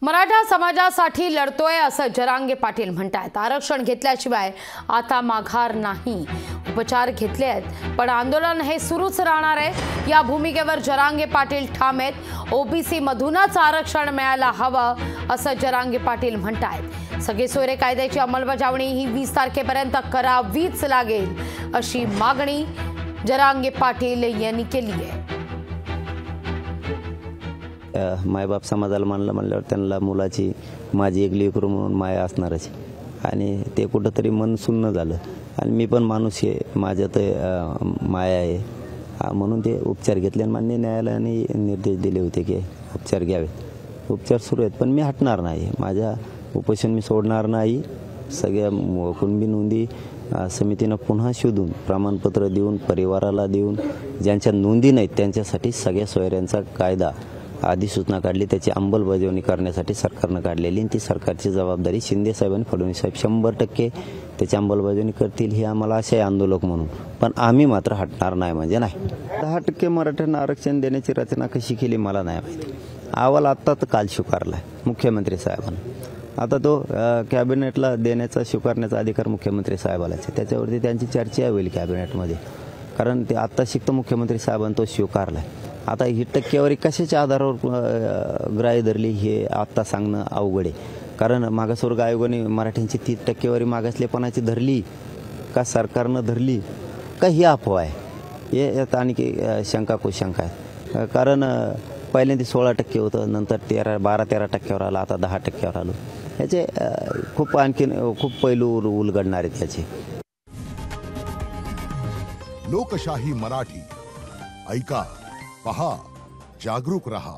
मराठा समाजासाठी लढतोय असं जरांगे पाटील म्हणतात। आरक्षण घेतल्याशिवाय आता माघार नाही। उपचार घेतले आहेत पण आंदोलन हे सुरूच राहणार आहे। या भूमिकेवर जरांगे पाटील ठाम आहेत। ओबीसी मधूनच आरक्षण मिळायला हवं असं जरांगे पाटील म्हणतात। सगळे सोयरे कायद्याची अंमलबजावणी ही 20 तारखेपर्यंत करावीच लागेल अशी मागणी जरांगे पाटील यांनी केली आहे। मायबाप समाजाला मानलं म्हणल्यावर त्यांना मुलाची माझी एक लेकरू म्हणून माया असणारच आणि ते कुठंतरी मन सुन्न झालं आणि मी पण माणूस आहे, माझ्यात माया आहे म्हणून ते उपचार घेतले आणि मान्य न्यायालयाने निर्देश दिले होते की उपचार घ्यावेत। उपचार सुरू आहेत पण मी हटणार नाही, माझ्या उपोषण मी सोडणार नाही। सगळ्या कुणबी नोंदी समितीनं पुन्हा शोधून प्रमाणपत्र देऊन परिवाराला देऊन ज्यांच्या नोंदी नाहीत त्यांच्यासाठी सगळ्या सोयऱ्यांचा कायदा अधिसूचना काढली, त्याची अंमलबजावणी करण्यासाठी सरकारनं काढलेली आणि ती सरकारची जबाबदारी शिंदे साहेबांनी फडणवीस साहेब 100% त्याची अंमलबजावणी करतील ही आम्हाला आशा आहे आंदोलक म्हणून। पण आम्ही मात्र हटणार नाही म्हणजे नाही। 10% मराठ्यांना आरक्षण देण्याची रचना कशी केली मला नाही माहिती। अहवाल आत्ता तर काल स्वीकारला मुख्यमंत्री साहेबांना। आता तो कॅबिनेटला देण्याचा स्वीकारण्याचा अधिकार मुख्यमंत्री साहेबालाच आहे, त्याच्यावरती त्यांची चर्चा होईल कॅबिनेटमध्ये, कारण ते आत्ता शिक्त मुख्यमंत्री साहेबांनी तो स्वीकारला आहे। आता ही टक्केवारी कशाच्या आधारावर ग्राह्य धरली हे आत्ता सांगणं अवघड आहे, कारण मागासवर्ग आयोगाने मराठ्यांची 30 टक्केवारी मागासलेपणाची धरली का सरकारनं धरली का ही अफवा आहे यात आणखी शंका कुशंका आहे। कारण पहिल्यांदा 16% होतं, नंतर 12-13% आलं, आता 10% आलं। याचे खूप पैलू उलगडणार आहेत त्याचे। लोकशाही मराठी ऐका, पहा, जागरूक रहा।